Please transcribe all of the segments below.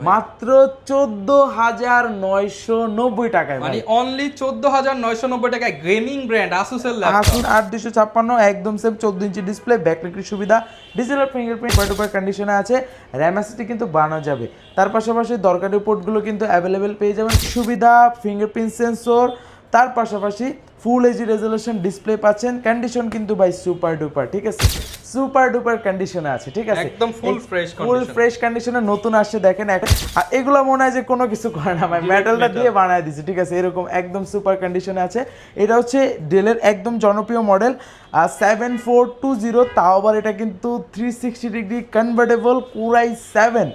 মাত্র 14,990 টাকায়, মানে অনলি 14,990 টাকায় গেমিং ব্র্যান্ড আসুসের ল্যাপটপ। আসুন 8256 একদম সেম 14 ইঞ্চি ডিসপ্লে, ব্যাকলাইটের সুবিধা, ডিজিটাল ফিঙ্গারপ্রিন্ট সুপার কন্ডিশনে আছে, র্যাম এসএসডি কিন্তু বানানো যাবে। তার পাশাপাশি দরকারি পোর্টগুলো কিন্তু অ্যাভেলেবেল পেয়ে যাবেন, সুবিধা ফিঙ্গারপ্রিন্ট সেন্সর, তার পাশাপাশি ফুল এইচডি রেজোলিউশন ডিসপ্লে পাচ্ছেন। কন্ডিশন কিন্তু ভাই সুপার ডুপার, ঠিক আছে, সুপার ডুপার কন্ডিশনে আছে, ঠিক আছে, একদম full fresh condition, full fresh কন্ডিশনে নতুন আসছে দেখেন। আর এগুলো মনে হয় যে কোনো কিছু করে না ভাই, মেটালটা দিয়ে বানায় দিছে, ঠিক আছে, এরকম একদম সুপার কন্ডিশনে আছে। এটা হচ্ছে ডেলের একদম জনপ্রিয় মডেল 7420, তাও আবার এটা কিন্তু 360 ডিগ্রি কনভার্টেবল Core i7,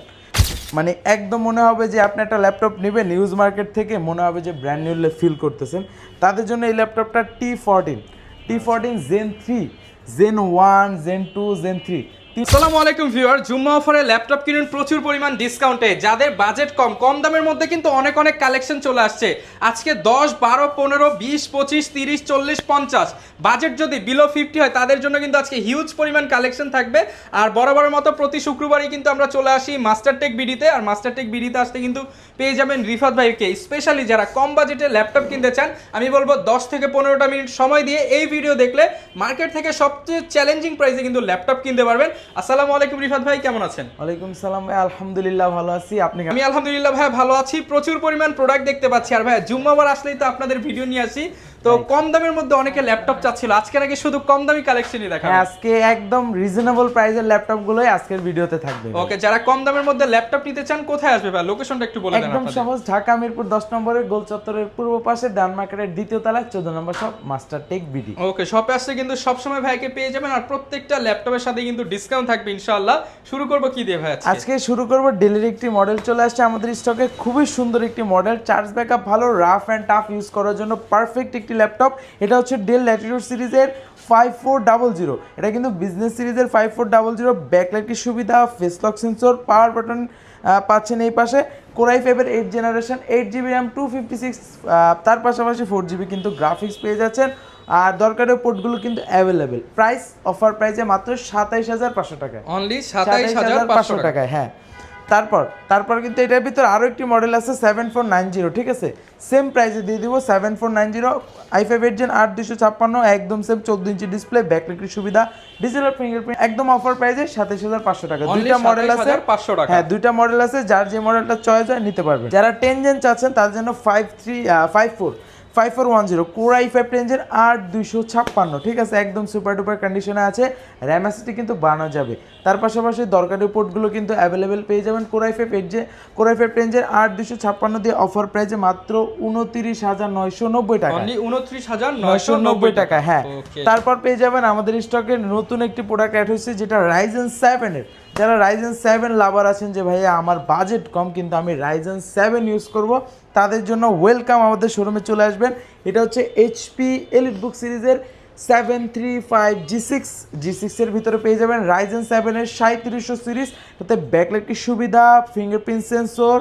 মানে একদম মনে হবে যে আপনি একটা ল্যাপটপ নেবেন নিউজ মার্কেট থেকে, মনে হবে যে ব্র্যান্ড নিউ ফিল করতেছেন। তাদের জন্য এই ল্যাপটপটা T14 Zen 3, Zen 1, Zen 2, Zen 3। আসসালামু আলাইকুম ভিউয়ার, জুম্মা অফারে ল্যাপটপ কিনুন প্রচুর পরিমাণ ডিসকাউন্টে। যাদের বাজেট কম দামের মধ্যে কিন্তু অনেক কালেকশন চলে আসছে। আজকে 10, 12, 15, 20, 25, 30, 40, 50 বাজেট যদি বিলো 50 হয় তাদের জন্য কিন্তু আজকে হিউজ পরিমাণ কালেকশন থাকবে। আর বরাবরের মতো প্রতি শুক্রবারই কিন্তু আমরা চলে আসি মাস্টারটেক বিডিতে, আর মাস্টারটেক বিডিতে আসতে কিন্তু পেয়ে যাবেন রিফাত ভাইকে। স্পেশালি যারা কম বাজেটে ল্যাপটপ কিনতে চান, আমি বলবো 10 থেকে 15টা মিনিট সময় দিয়ে এই ভিডিও দেখলে মার্কেট থেকে সবচেয়ে চ্যালেঞ্জিং প্রাইসে কিন্তু ল্যাপটপ কিনতে পারবেন। আসসালামু আলাইকুম রিফাত ভাই, কেমন আছেন? ওয়ালাইকুম সালাম ভাই, আলহামদুলিল্লাহ ভালো আছি, আপনি? আমি আলহামদুলিল্লাহ ভাই ভালো আছি, প্রচুর পরিমাণ প্রোডাক্ট দেখতে পাচ্ছি। আর ভাই জুম্মাবার আসলেই তো আপনাদের ভিডিও নিয়ে আসি, তো কম দামের মধ্যে অনেকে ল্যাপটপ চাচ্ছিল, আজকে নাকি শুধু কম দামি কালেকশনই দেখাবো। আজকে একদম রিজনেবল প্রাইসের ল্যাপটপগুলোই আজকের ভিডিওতে থাকবে। ওকে, যারা কম দামের মধ্যে ল্যাপটপ নিতে চান কোথায় আসবে ভাই, লোকেশনটা একটু বলে দেন। একদম সহজ, ঢাকা মিরপুর 10 নম্বরের গোল চত্বরের পূর্ব পাশে ডান মার্কেটের দ্বিতীয় তলায় 14 নম্বর শপ মাস্টারটেক বিডি। ওকে, শপে আসলে কিন্তু সবসময় ভাইকে পেয়ে যাবেন, আর প্রত্যেকটা ল্যাপটপের সাথে কিন্তু ডিসকাউন্ট থাকবে ইনশাআল্লাহ। শুরু করব কি দিয়ে ভাই? আজকে শুরু করব ডেলের একটি মডেল চলে আসছে আমাদের স্টকে, খুবই সুন্দর একটি মডেল, চার্জ ব্যাকআপ ভালো, রাফ অ্যান্ড টাফ ইউজ করার জন্য পারফেক্ট একটি ল্যাপটপ। এটা হচ্ছে ডেল ল্যাটিটিউড সিরিজের 5400, এটা কিন্তু বিজনেস সিরিজের 5400, ব্যাকলাইটের সুবিধা, face lock sensor, power button পাচ্ছেন এই পাশে, Core i5-এর 8th generation, 8GB RAM, 256, তার পাশাপাশি 4GB কিন্তু গ্রাফিক্স পেয়ে যাচ্ছেন। আর দরকারি পোর্টগুলো কিন্তু অ্যাভেলেবেল। প্রাইস অফার প্রাইসে মাত্র 27,500 টাকায়, অনলি 27,500 টাকায়। হ্যাঁ, তারপর কিন্তু এটার ভিতর আরও একটি মডেল আছে 7490, ঠিক আছে, সেম প্রাইসে দিয়ে দিব 7490, i5 8 Gen 8256, একদম সেম 14 ইঞ্চি ডিসপ্লে, ব্যাকলাইটের সুবিধা, ডিজিটাল ফিঙ্গারপ্রিন্ট, একদম অফার প্রাইসে 27,500 টাকা। দুইটা মডেল আছে, হ্যাঁ দুইটা মডেল আছে, যার যে মডেলটা চয়েস হয় নিতে পারবেন। যারা 10 Gen চাচ্ছেন তাদের জন্য 5410 Core i5 10 Gen 8256, ঠিক আছে, একদম সুপার ডুপার কন্ডিশনে আছে, র্যাম এসএসডি কিন্তু বানানো যাবে। তার পাশাপাশি দরকারি পোর্টগুলো কিন্তু অ্যাভেলেবেল পেয়ে যাবেন। Core i5 10 Gen 8256 দিয়ে অফার প্রাইসে মাত্র 29,990 টাকা, 29,990 টাকা। হ্যাঁ, তারপর পেয়ে যাবেন আমাদের স্টকে নতুন একটি প্রোডাক্ট অ্যাড হয়েছে, যেটা Ryzen 7-এর। যারা Ryzen 7 লাভার আছেন যে ভাইয়া আমার বাজেট কম কিন্তু আমি Ryzen 7 ইউজ করব, তাদের জন্য ওয়েলকাম, আমাদের শোরুমে চলে আসবেন। এটা হচ্ছে HP EliteBook সিরিজের 735G6 এর ভিতরে পেয়ে যাবেন Ryzen 7-এর 3700 সিরিজ, তাতে ব্যাকলাইটের সুবিধা, ফিঙ্গারপ্রিন্ট সেন্সর,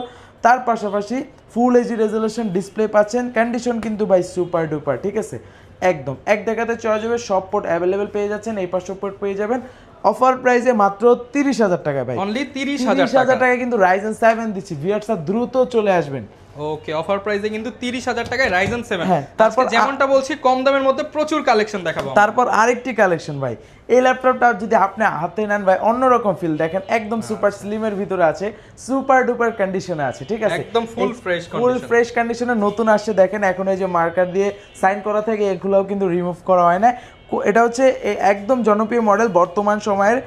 তার পাশাপাশি ফুল এইচডি রেজোলিউশন ডিসপ্লে পাচ্ছেন। কন্ডিশন কিন্তু ভাই সুপার ডুপার, ঠিক আছে, একদম এক দেখাতে চয়েস হবে, সব পোর্ট অ্যাভেলেবেল পেয়ে যাচ্ছেন, এই পাশে পোর্ট পেয়ে যাবেন অফার প্রাইসে মাত্র 30,000 টাকা ভাই, অনলি 30,000 টাকা কিন্তু Ryzen 7 দিচ্ছি। ভিউয়ার্স দ্রুত চলে আসবেন। ওকে, অফার প্রাইসে কিন্তু 30,000 টাকায় Ryzen 7। হ্যাঁ, তারপর যেমনটা বলছি কম দামের মধ্যে প্রচুর কালেকশন দেখাবো। তারপর আরেকটি কালেকশন ভাই, এই ল্যাপটপটা যদি আপনি হাতে নেন ভাই অন্যরকম ফিল, দেখেন একদম সুপার স্লিমের ভিতরে আছে, সুপার ডুপার কন্ডিশনে আছে, ঠিক আছে, একদম ফুল ফ্রেশ কন্ডিশনে নতুন আসছে। দেখেন এখন এই যে মার্কার দিয়ে সাইন করা থাকে, এগুলোও কিন্তু রিমুভ করা হয় না। এটা হচ্ছে একদম জনপ্রিয় মডেল বর্তমান সময়ের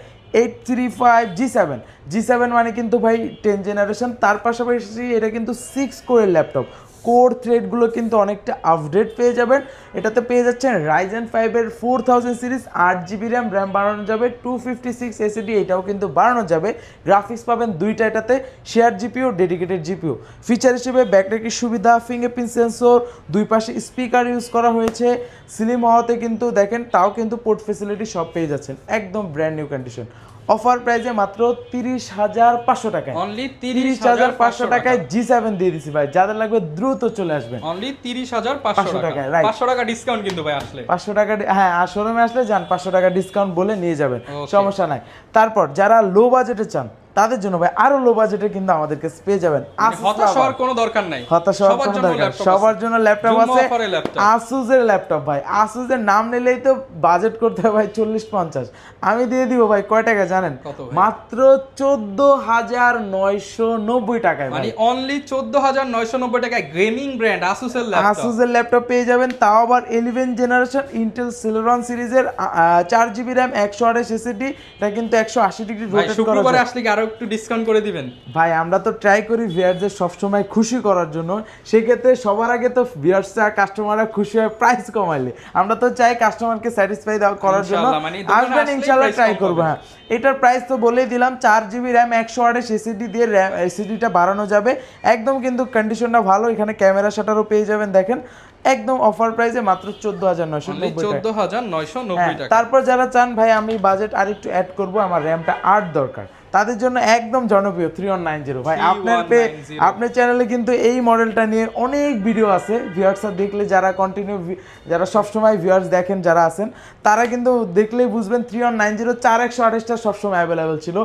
835G7 মানে কিন্তু ভাই 10 জেনারেশন। তার পাশাপাশি এটা কিন্তু 6 কোরের ল্যাপটপ, কোর থ্রেডগুলো কিন্তু অনেকটা আপডেট পেয়ে যাবেন। এটাতে পেয়ে যাচ্ছেন Ryzen 5-এর 4000 সিরিজ, 8GB RAM বাড়ানো যাবে, 256 SSD এটাও কিন্তু বাড়ানো যাবে। গ্রাফিক্স পাবেন দুইটা এটাতে, share GPU, dedicated GPU. Feature হিসেবে ব্যাকলাইটের সুবিধা, ফিঙ্গারপ্রিন্ট সেন্সর, দুই পাশে স্পিকার ইউজ করা হয়েছে। স্লিম হওয়াতে কিন্তু দেখেন তাও কিন্তু পোর্ট ফ্যাসিলিটি সব পেয়ে যাচ্ছেন, একদম ব্র্যান্ড নিউ কন্ডিশন। অফার প্রাইসে মাত্র 30,500 টাকায়, অনলি 30,500 টাকায় G7 দিয়ে দিছি ভাই, যাদের লাগবে দ্রুত চলে আসবেন। অনলি 30,500 টাকা, 500 টাকা ডিসকাউন্ট কিন্তু ভাই আসলে, 500 টাকা, হ্যাঁ আর শোরুমে আসলে যান 500 টাকা ডিসকাউন্ট বলে নিয়ে যাবেন, সমস্যা নাই। তারপর যারা লো বাজেটে চান তাদের জন্য ভাই আরো লো বাজেটে কিন্তু আমাদের কাছে পেয়ে যাবেন। হতাশ হওয়ার কোনো দরকার নাই, সবার জন্য ল্যাপটপ আছে। আসুসের ল্যাপটপ ভাই, আসুসের নাম নিলেই তো বাজেট করতে হয় ভাই 40-50। আমি দিয়ে দিব ভাই কয় টাকা জানেন? মাত্র 14,990 টাকায়, মানে অনলি 14,990 টাকায় গেমিং ব্র্যান্ড আসুসের ল্যাপটপ। আসুসের ল্যাপটপ পেয়ে যাবেন, তাও আবার 11 জেনারেশন ইন্টেল সিলেরন সিরিজের 4GB RAM 128 SSD। এটা কিন্তু 180 ডিগ্রি রোটেট করা যায়। শুক্রবারে আসলে কি আরো একটু ডিসকাউন্ট করে দিবেন ভাই? আমরা তো ট্রাই করি ভিউয়ারদের সবসময় খুশি করার জন্য, সেক্ষেত্রে সবার আগে তো ভিউয়ার্সরা কাস্টমাররা খুশি হয় প্রাইস কমাইলে। আমরা তো চাই কাস্টমারকে স্যাটিসফাই করার জন্য। আসবেন ইনশাআল্লাহ, ট্রাই করবো। হ্যাঁ, এটার প্রাইস তো বলেই দিলাম, 4GB RAM 128 SSD দিয়ে SSDটা বাড়ানো যাবে। একদম কিন্তু কন্ডিশনটা ভালো, এখানে ক্যামেরা শাটারও পেয়ে যাবেন। দেখেন একদম অফার প্রাইসে মাত্র 14,990 টাকা। তারপর যারা চান ভাই আমি বাজেট আরেকটু অ্যাড করব, আমার র্যামটা 8 দরকার, তাদের জন্য একদম জনপ্রিয় 3190 ভাই। আপনার চ্যানেলে কিন্তু এই মডেলটা নিয়ে অনেক ভিডিও আছে, ভিউয়ার্সরা দেখলে, যারা যারা সবসময় ভিউয়ার্স দেখেন যারা আছেন, তারা কিন্তু দেখলেই বুঝবেন 3190 4128টা সবসময় অ্যাভেলেবেল ছিল।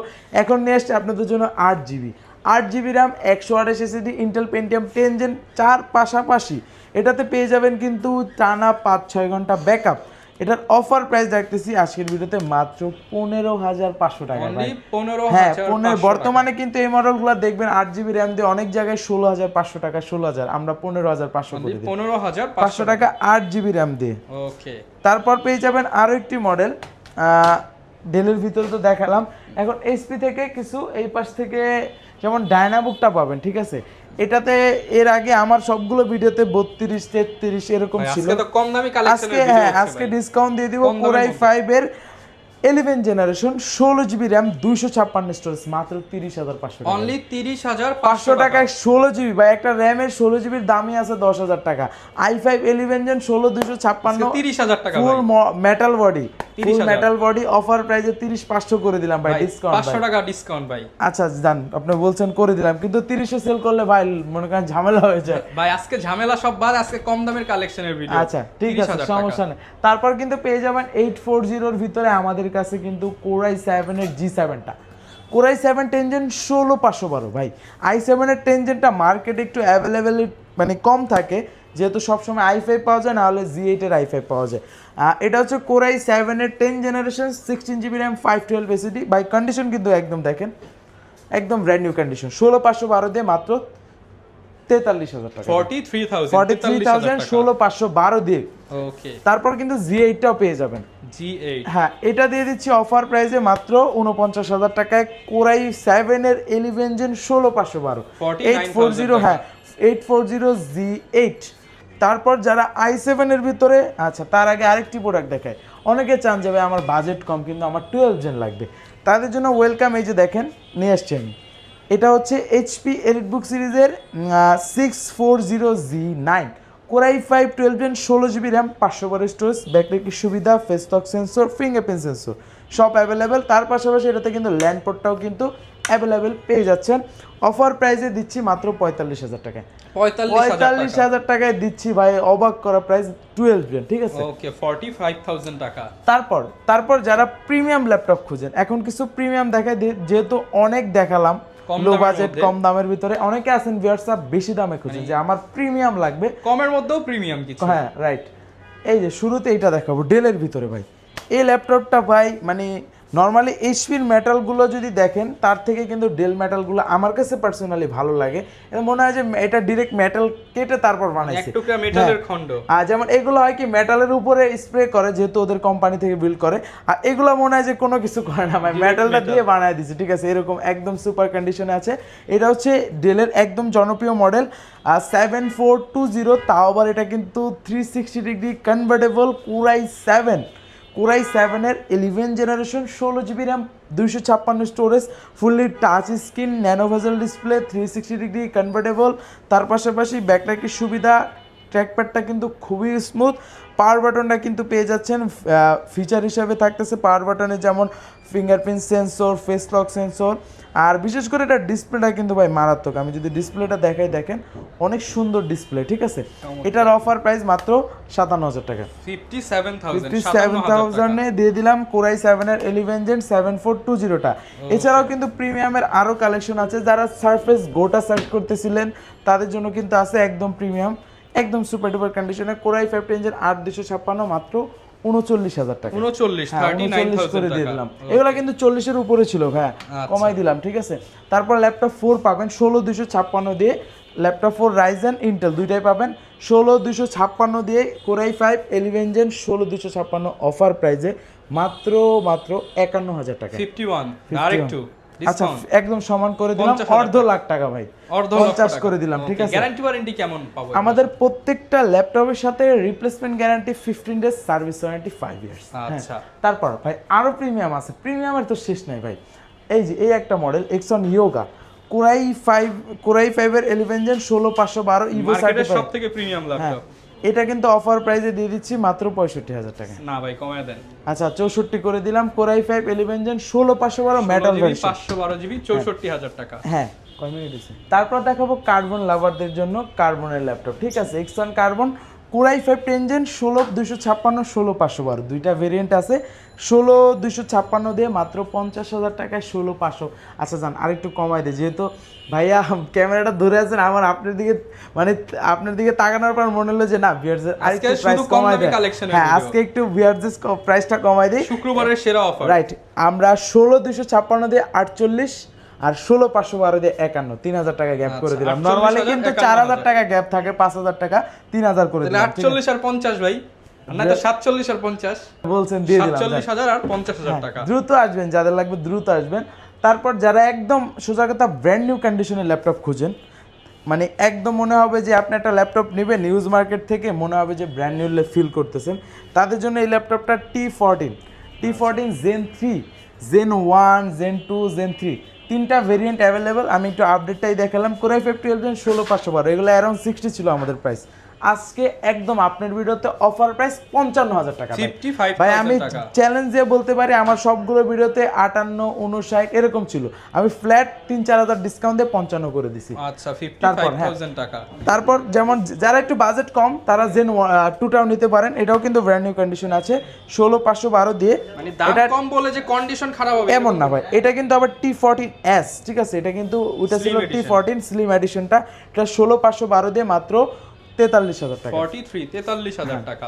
এখন নিয়ে আসছে আপনাদের জন্য 8GB RAM 128 SSD Intel Pentium 10 Gen 4 পাশাপাশি। এটাতে পেয়ে যাবেন কিন্তু টানা 5-6 ঘন্টা ব্যাকআপ। এটার অফার প্রাইস দেখতেছি আজকের ভিডিওতে মাত্র 15,500 টাকা। হ্যাঁ, বর্তমানে কিন্তু এই মডেলগুলো দেখবেন 8GB RAM দিয়ে অনেক জায়গায় 16,500 টাকা, 16,000, আমরা 15,500 করে দিই। 15,500 টাকা 8GB RAM দিয়ে। ওকে, তারপর পেয়ে যাবেন আরো একটি মডেল, ডেলের ভিতরে তো দেখালাম। এখন এইচপি থেকে কিছু এই পাশ থেকে যেমন ডায়নাবুকটা পাবেন, ঠিক আছে? এটাতে এর আগে আমার সবগুলো ভিডিওতে 32, 33 এরকম ছিল। আজকে ডিসকাউন্ট দিয়ে দিব। Core i5 এর 11 জেনারেশন 16GB RAM 256 স্টোরেজ মাত্র 30,500 টাকা। অনলি 30,500 টাকায় 16GB ভাই। একটা র্যামের 16GB এর দামই আছে 10,000 টাকা। i5 11 Gen 16 256 30,000 টাকা ফুল মেটাল বডি, অফার প্রাইসে 30,500 করে দিলাম ভাই, ডিসকাউন্ট 500 টাকা ডিসকাউন্ট ভাই। আচ্ছা জান, আপনি বলছেন করে দিলাম, কিন্তু 30 এ সেল করলে ভাই মনে করেন ঝামেলা হয়ে যায় ভাই। আজকে ঝামেলা সব বাদ, আজকে কম দামের কালেকশনের ভিডিও। আচ্ছা ঠিক আছে, সমস্যা নেই। তারপর কিন্তু পেয়ে যাবেন 840 এর ভিতরে আমাদের কাছে কিন্তু Core i7 এর G7টা, Core i7 10 Gen 16,512 ভাই। i7 এর 10 Genটা মার্কেটে একটু অ্যাভেলেবেল মানে কম থাকে, যেহেতু সবসময় i5 পাওয়া যায়, না হলে G8 এর i5 পাওয়া যায়। এটা হচ্ছে Core i7 এর 10 জেনারেশন 16GB RAM 512 SSD বাই। কন্ডিশন কিন্তু একদম দেখেন, একদম ব্র্যান্ড নিউ কন্ডিশন। 16,512 দিয়ে মাত্র 43,000 টাকা, 43,000 16,512 দিয়ে। ওকে, তারপর কিন্তু G8টাও পেয়ে যাবেন। G8, হ্যাঁ, এটা দিয়ে দিচ্ছি অফার প্রাইসে মাত্র 49,000 টাকায়। Core i7 এর 11 Gen 16,512 840, হ্যাঁ 840 G8। তারপর যারা i7 এর ভিতরে, আচ্ছা তার আগে আরেকটি প্রোডাক্ট দেখায়। অনেকে চান যাবে আমার বাজেট কম কিন্তু আমার 12 Gen লাগবে, তাদের জন্য ওয়েলকাম। এই যে দেখেন নিয়ে আসছি আমি, এটা হচ্ছে HP EliteBook সিরিজের 640Z9 Core i5 12 Gen 16GB RAM 512 storage, ব্যাকলাইটের সুবিধা, face lock sensor, fingerprint sensor সব অ্যাভেলেবেল। তার পাশাপাশি এটাতে কিন্তু ল্যান্ড পোর্টটাও কিন্তু অ্যাভেলেবেল পেয়ে যাচ্ছেন। অফার প্রাইসে দিচ্ছি মাত্র 45,000 টাকায়। 45,000 টাকায় দিচ্ছি ভাই, অবাক করা প্রাইস 12 Gen, ঠিক আছে? ওকে, 45,000 টাকা। তারপর যারা প্রিমিয়াম ল্যাপটপ খুঁজেন, এখন কিছু প্রিমিয়াম দেখায়, যেহেতু অনেক দেখালাম লো বাজেট কম দামের ভিতরে, অনেকে আছেন ভিউয়ার্সরা বেশি দামে খুঁজেন যে আমার প্রিমিয়াম লাগবে, কমের মধ্যেও প্রিমিয়াম কিছু। হ্যাঁ রাইট। এই যে শুরুতে এটা দেখাবো ডেলের ভিতরে ভাই। এই ল্যাপটপটা ভাই মানে নর্মালি এইচপির মেটালগুলো যদি দেখেন, তার থেকে কিন্তু ডেল মেটালগুলো আমার কাছে পার্সোনালি ভালো লাগে। মনে হয় যে এটা ডিরেক্ট মেটাল কেটে তারপর বানাইছে, এক টুকরা মেটালের খণ্ড। আর যেমন এগুলো হয় কি মেটালের উপরে স্প্রে করে, যেহেতু ওদের কোম্পানি থেকে বিল্ড করে, আর এগুলো মনে হয় যে কোনো কিছু করে না ভাই, মেটালটা দিয়ে বানায় দিছে, ঠিক আছে? এরকম একদম সুপার কন্ডিশনে আছে। এটা হচ্ছে ডেলের একদম জনপ্রিয় মডেল 7420, তাও আবার এটা কিন্তু 360 ডিগ্রি কনভার্টেবল Core i7 এর 11 generation 16GB RAM 256 storage, fully touch screen, nano bezel display, 360 degree convertible. তার পাশাপাশি ব্যাকলাইটের সুবিধা, ট্র্যাকপ্যাডটা কিন্তু খুবই স্মুথ। পাওয়ার বাটনটা কিন্তু পেয়ে যাচ্ছেন ফিচার হিসাবে থাকতেছে পাওয়ার বাটনে, যেমন fingerprint sensor, face lock sensor, আর বিশেষ করে এটা ডিসপ্লেটা কিন্তু ভাই মারাত্মক। আমি যদি ডিসপ্লেটা দেখাই, দেখেন অনেক সুন্দর ডিসপ্লে, ঠিক আছে। এটার অফার প্রাইস মাত্র 57,000 টাকা। 57,000 দিয়ে দিলাম কোরাই 7 এর 11 জেন 7420টা। এছাড়াও কিন্তু প্রিমিয়ামের আরো কালেকশন আছে, যারা সারফেস গোটা সার্চ করতেছিলেন তাদের জন্য কিন্তু আছে একদম প্রিমিয়াম, একদম সুপার ডুপার কন্ডিশনে কোরাই 5 ইঞ্চের 8256 মাত্র 39,000 টাকা। 39 করে দিয়ে দিলাম। এগুলা কিন্তু 40 এর উপরে ছিল ভাই, কমাই দিলাম, ঠিক আছে। তারপর ল্যাপটপ 4 পাবেন 16256 দিয়ে, ল্যাপটপ 4 রাইজেন ইন্টেল দুইটাই পাবেন 16256 দিয়ে, কোরাই 5 11 জেন 16256 অফার প্রাইসে মাত্র 51,000 টাকা। 51 আরেকটু আচ্ছা একদম সমান করে দিলাম, অর্ধ লাখ টাকা ভাই, 50 করে দিলাম, ঠিক আছে। গ্যারান্টি ওয়ারেন্টি কেমন পাবো? আমাদের প্রত্যেকটা ল্যাপটপের সাথে replacement guarantee 15 days, service warranty 5 years. আচ্ছা তারপর ভাই আরো প্রিমিয়াম আছে, প্রিমিয়ামের তো শেষ নাই ভাই। এই যে এই একটা মডেল এক্সন ইয়োগা কোরাই 5 এর 11 জেন 16512 ইভো মার্কেটের সার্টিফাইড, সবথেকে প্রিমিয়াম ল্যাপটপ। এটা কিন্তু অফার প্রাইসে দিয়ে দিচ্ছি মাত্র 65,000 টাকা। না ভাই কমায় দেন। আচ্ছা 64 করে দিলাম, core i 5 11 gen 16512 metal version 512 GB 64,000 টাকা। হ্যাঁ কয় মিনিট হইছে। তারপর দেখাবো কার্বন লাভারদের জন্য কার্বনের ল্যাপটপ, ঠিক আছে। এক্সন কার্বন কোরাই 5 10 জেন 16256 16512 দুইটা ভেরিয়েন্ট আছে। 16256 দিয়ে মাত্র 50,000 টাকায় 16500। আচ্ছা জান আরেকটু কমাই দে, যেহেতু ভাইয়া ক্যামেরাটা ধরে আছেন আমার, আপনার দিকে মানে আপনার দিকে তাকানোর পর মনে হলো যে না ভিউয়ারদের আরেকটু প্রাইস কমাই দেয়। হ্যাঁ আজকে একটু ভিউয়ারদের প্রাইসটা কমাই দেই, শুক্রবারের সেরা অফার। রাইট, আমরা 16256 দিয়ে 48 আর 16512 দিয়ে 51, 3000 টাকা গ্যাপ করে দিলাম। নরমালি কিন্তু 4000 টাকা গ্যাপ থাকে, 5000 টাকা 3000 করে দিলাম। 48 আর 50 ভাই, না তো 47 আর 50 বলছেন দিয়ে দিলাম। 47,000 আর 50,000 টাকা। দ্রুত আসবেন, যাদের লাগবে দ্রুত আসবেন। তারপর যারা একদম সোজা কথা ব্র্যান্ড নিউ কন্ডিশনের ল্যাপটপ খুঁজেন, মানে একদম মনে হবে যে আপনি একটা ল্যাপটপ নেবেন নিউজ মার্কেট থেকে, মনে হবে যে ব্র্যান্ড নিউ ফিল করতেছেন, তাদের জন্য এই ল্যাপটপটা T14 Zen 3, Zen 1, Zen 2, Zen 3 তিনটা ভেরিয়েন্ট অ্যাভেলেবেল। আমি একটু আপডেটটাই দেখালাম। কোরাই 5 12 জেন 16512 এগুলো অ্যারাউন্ড 60 ছিল আমাদের প্রাইস। আজকে একদম আপনার ভিডিওতে অফার প্রাইস 55,000 টাকা ভাই। আমি চ্যালেঞ্জ দিয়ে বলতে পারি আমার সবগুলো ভিডিওতে 58 59 এরকম ছিল, আমি ফ্ল্যাট 3-4,000 ডিসকাউন্ট দিয়ে 55 করে দিছি। আচ্ছা 55,000 টাকা। তারপর যেমন যারা একটু বাজেট কম তারা জেন 2টাও নিতে পারেন, এটাও কিন্তু ব্র্যান্ড নিউ কন্ডিশন আছে 16512 দিয়ে। মানে দাম কম বলে যে কন্ডিশন খারাপ হবে এমন না ভাই, এটা কিন্তু আবার T14s, ঠিক আছে। এটা কিন্তু ওটা ছিল T14 স্লিম এডিশনটা, এটা 16512 দিয়ে মাত্র 43,000 টাকা। 43,000 টাকা।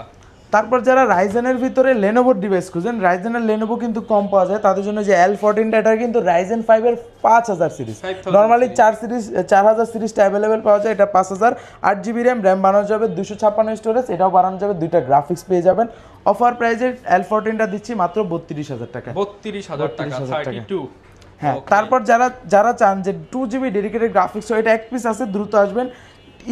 তারপর যারা রাইজেনের ভিতরে লেনোভোর ডিভাইস খুঁজেন, রাইজেনের লেনোভো কিন্তু কম পাওয়া যায়, তাদের জন্য যে L14টা, এটা কিন্তু রাইজেন 5 এর 5000 সিরিজ। নরমালি 4000 সিরিজটা অ্যাভেলেবেল পাওয়া যায়, এটা 5000। 8GB র্যাম, র্যাম বানানো যাবে, 256 স্টোরেজ, এটাও বানানো যাবে, দুইটা গ্রাফিক্স পেয়ে যাবেন। অফার প্রাইসে L14টা দিচ্ছি মাত্র 32,000 টাকা। 32,000 টাকা 32। হ্যাঁ তারপর যারা চান যে 2GB ডেডিকেটেড গ্রাফিক্স, এটা এক পিস আছে, দ্রুত আসবেন।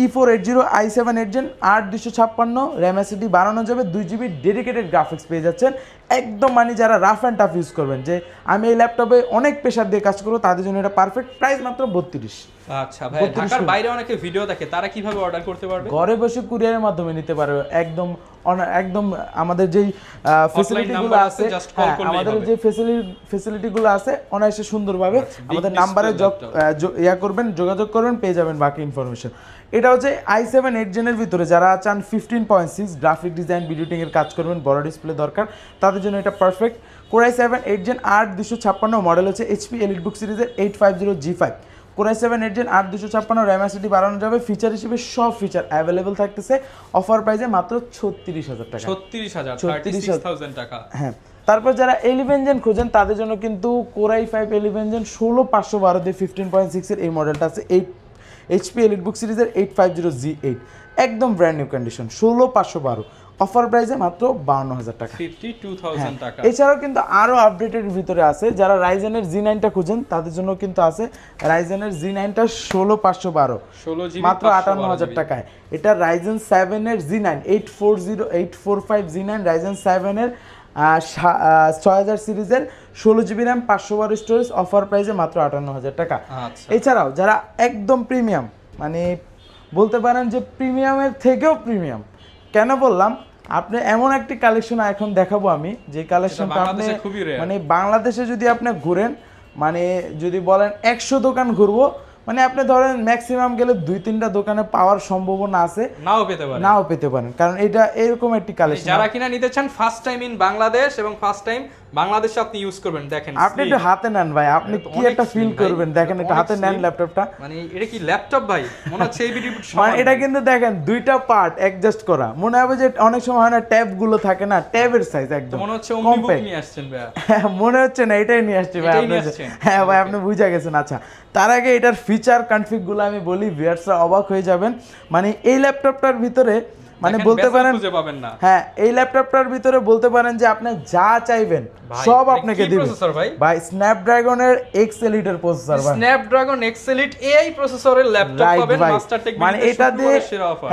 E480 i7 8 gen 8256 RAM SSD বানানো যাবে, 2GB ডেডিকেটেড গ্রাফিক্স পেয়ে যাচ্ছেন একদম। মানে যারা রাফ অ্যান্ড টাফ ইউজ করবেন, যে আমি এই ল্যাপটপে অনেক প্রেশার দিয়ে কাজ করবো, তাদের জন্য এটা পারফেক্ট। প্রাইস মাত্র 32। আচ্ছা ভাই, ঢাকার বাইরে অনেকে ভিডিও দেখে, তারা কিভাবে অর্ডার করতে পারবে? ঘরে বসে কুরিয়ারের মাধ্যমে নিতে পারবে, একদম আমাদের যেই ফ্যাসিলিটিগুলো আছে, আমাদের যে ফ্যাসিলিটিগুলো আছে অনায়াসে সুন্দরভাবে আমাদের নাম্বারে যোগাযোগ করবেন, পেয়ে যাবেন বাকি ইনফরমেশন। এটা হচ্ছে i7 8 জেনের ভিতরে যারা চান 15.6 গ্রাফিক ডিজাইন ভিডিওটিং এর কাজ করবেন, বড় ডিসপ্লে দরকার, তাদের জন্য এটা পারফেক্ট। কোরাই 7 8 জেন 8256 মডেল হচ্ছে HP EliteBook সিরিজের 850G5। Core i 7 8 gen 8256 RAM SSD বাড়ানো যাবে, ফিচার হিসেবে সব ফিচার অ্যাভেলেবল থাকতেছে। অফার প্রাইসে মাত্র 36,000 টাকা। 36,000 টাকা। হ্যাঁ তারপর যারা 11 জেন খোঁজেন তাদের জন্য কিন্তু কোরাই 5 11 জেন 16512 দিয়ে 15.6 এর এই মডেলটা আছে, HP EliteBook সিরিজের 850G8 একদম ব্র্যান্ড নিউ কন্ডিশন 16512। অফার প্রাইসে মাত্র 52,000 টাকা, 52,000 টাকা। এছাড়াও কিন্তু আরো আপডেটেড ভিতরে আছে, যারা রাইজেনের G9টা খুঁজেন তাদের জন্য কিন্তু আছে রাইজেনের G9টা 16512 মাত্র 58,000 টাকায়। এটা রাইজেন 7 এর G9 845 G9 রাইজেন 7 এর 6000 সিরিজের 16GB র্যাম 512 স্টোরেজ, অফার প্রাইসে মাত্র 58,000 টাকা। এছাড়াও যারা একদম প্রিমিয়াম, মানে বলতে পারেন যে প্রিমিয়ামের থেকেও প্রিমিয়াম, কেন বললাম, আপনি এমন একটি কালেকশন এখন দেখাবো আমি, যে কালেকশনটা আপনি মানে বাংলাদেশে যদি আপনি ঘুরেন মানে যদি বলেন 100 দোকান ঘুরবো, মানে আপনি ধরেন ম্যাক্সিমাম গেলে 2-3টা দোকানে পাওয়ার সম্ভাবনা আছে, নাও পেতে পারেন, কারণ এটা এরকম একটি কালেকশন। যারা কিনা নিতে চান ফার্স্ট টাইম ইন বাংলাদেশ এবং ফার্স্ট টাইম বাংলাদেশে আপনি ইউজ করবেন, দেখেন আপনি একটু হাতে নেন ভাই, আপনি কি একটা ফিল করবেন, দেখেন একটু হাতে নেন ল্যাপটপটা, মানে এটা কি ল্যাপটপ ভাই, মনে হচ্ছে এই ভিডিও মানে এটা কিন্তু দেখেন দুইটা পার্ট অ্যাডজাস্ট করা, মনে হবে যে অনেক সময় হয় না ট্যাব গুলো থাকে না, ট্যাবের সাইজ একদম মনে হচ্ছে অমনি বুক নিয়ে আসছেন ভাই। মনে হচ্ছে না, এটাই নিয়ে আসছি ভাই আপনি। হ্যাঁ ভাই আপনি বুঝে গেছেন। আচ্ছা তার আগে এটার ফিচার কনফিগ গুলো আমি বলি, ভিউয়ার্সরা অবাক হয়ে যাবেন। মানে এই ল্যাপটপটার ভিতরে মানে বলতে পারেন, হ্যাঁ এই ল্যাপটপটার ভিতরে বলতে পারেন যে আপনি যা চাইবেন সব আপনাকে দিবে ভাই। স্ন্যাপড্রাগনের এক্স এলিটের প্রসেসর ভাই, স্ন্যাপড্রাগন এক্স এলিট এআই প্রসেসরের ল্যাপটপ পাবেন মাস্টারটেক, মানে এটা দিয়ে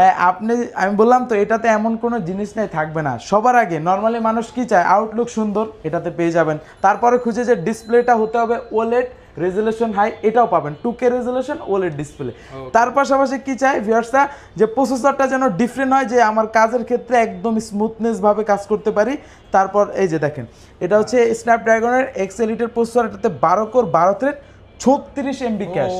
হ্যাঁ আপনি, আমি বললাম তো এটাতে এমন কোনো জিনিস নাই থাকবে না। সবার আগে নরমালি মানুষ কি চায়, আউটলুক সুন্দর, এটাতে পেয়ে যাবেন। তারপরে খুঁজে যে ডিসপ্লেটা হতে হবে ওলেড, রেজুলেশন হাই, এটাও পাবেন 2K রেজুলেশন ওলেড ডিসপ্লে। তার পাশাপাশি কি চাই ভিউয়ার্সরা, যে প্রসেসরটা যেন ডিফারেন্ট হয়, যে আমার কাজের ক্ষেত্রে একদম স্মুথনেস ভাবে কাজ করতে পারি। তারপর এই যে দেখেন এটা হচ্ছে স্ন্যাপড্রাগনের এক্স এলিটের প্রসেসর, এটাতে 12 core 12 thread 36 MB cash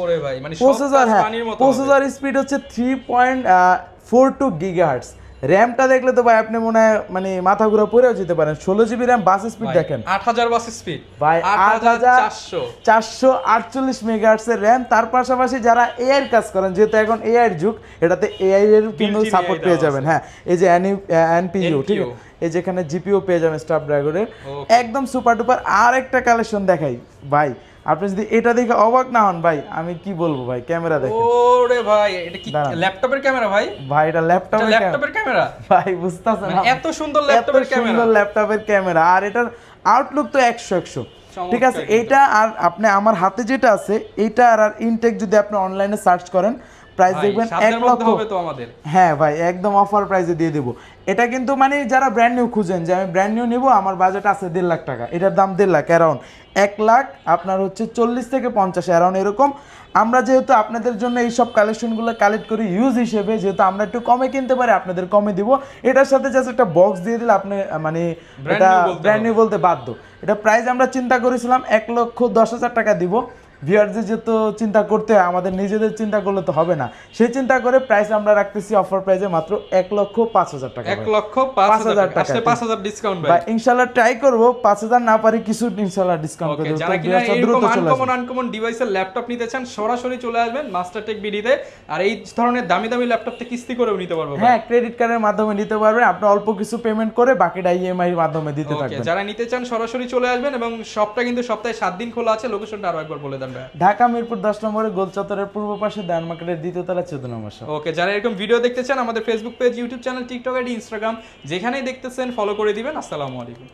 processor. হ্যাঁ প্রসেসর স্পিড হচ্ছে 3.42 গিগাহার্টজ। র‍্যামটা দেখলে তো ভাই আপনি মনে হয় মানে মাথা ঘুরা পড়েও যেতে পারেন। 16GB র‍্যাম, বাস স্পিড দেখেন 8000 বাস স্পিড ভাই, 8448 মেগাহার্টজের র‍্যাম। তার পাশাপাশি যারা এআই এর কাজ করেন, যেহেতু এখন এআই এর যুগ, এটাতে এআই এর কিন্তু সাপোর্ট পেয়ে যাবেন। হ্যাঁ এই যে এনপিইউ, ঠিক আছে, এই যেখানে জিপিইউ পেয়ে যাবেন স্ন্যাপড্রাগনের, একদম সুপার ডুপার। আর একটা কালেকশন দেখাই ভাই, আপনি যদি এটা দেখে অবাক না হন ভাই, আমি কি বলবো ভাই, ক্যামেরা দেখেন। ওরে ভাই এটা কি ল্যাপটপের ক্যামেরা ভাই? ভাই এটা ল্যাপটপের ক্যামেরা ভাই, বুঝতাছেন মানে এত সুন্দর ল্যাপটপের ক্যামেরা, সুন্দর ল্যাপটপের ক্যামেরা, আর এটার আউটলুক তো 100 ঠিক আছে। এইটা আর আপনি আমার হাতে যেটা আছে এইটা আর ইনটেক যদি আপনি অনলাইনে সার্চ করেন, প্রাইস দেখবেন 1 লক্ষ হবে তো আমাদের। হ্যাঁ ভাই একদম অফার প্রাইসে দিয়ে দেব। এটা কিন্তু মানে যারা ব্র্যান্ড নিউ খুঁজেন, যে আমি ব্র্যান্ড নিউ নিব, আমার বাজেট আছে 1.5 লাখ টাকা, এটার দাম 1.5 লাখ, অ্যারাউন্ড 1 লাখ আপনার হচ্ছে 40 থেকে 50 অ্যারাউন্ড এরকম। আমরা যেহেতু আপনাদের জন্য এই সব কালেকশনগুলো কালেক্ট করি ইউজ হিসেবে, যেহেতু আমরা একটু কমে কিনতে পারি, আপনাদের কমে দিব। এটার সাথে জাস্ট একটা বক্স দিয়ে দিলে আপনি মানে এটা ব্র্যান্ড নিউ বলতে বাধ্য। এটা প্রাইস আমরা চিন্তা করেছিলাম 1,10,000 টাকা দিব। ভিউয়ারদের যেহেতু চিন্তা করতে হয়, আমাদের নিজেদের চিন্তা করলে তো হবে না, সেই চিন্তা করে প্রাইস আমরা রাখতেছি অফার প্রাইসে মাত্র 1,05,000 টাকা। 1,05,000 টাকা, 5,000 ডিসকাউন্ট ভাই। ইনশাআল্লাহ ট্রাই করব, 5,000 না পারি কিছু ইনশাআল্লাহ ডিসকাউন্ট করে দেব। যারা কিনা এরকম আনকমন ডিভাইসের ল্যাপটপ নিতে চান, সরাসরি চলে আসবেন মাস্টারটেক বিডিতে। আর এই ধরনের দামি দামি ল্যাপটপতে কিস্তি করেও নিতে পারবেন। হ্যাঁ ক্রেডিট কার্ডের মাধ্যমে নিতে পারবেন, আপনি অল্প কিছু পেমেন্ট করে বাকিটা ইএমআই এর মাধ্যমে দিতে থাকবেন। যারা নিতে চান সরাসরি চলে আসবেন, এবং শপটা কিন্তু সপ্তাহে 7 দিন খোলা আছে। লোকেশনটা আরো একবার বলে দেন ভাই। ঢাকা মিরপুর 10 নম্বরে গোল চত্বরের পূর্ব পাশে দান মার্কেটের দ্বিতীয় তলা 14 নম্বর শপ। ওকে, যারা এরকম ভিডিও দেখতে চান, আমাদের Facebook page, YouTube channel, TikTok ID, Instagram যেখানেই দেখতেছেন ফলো করে দিবেন। আসসালামু আলাইকুম।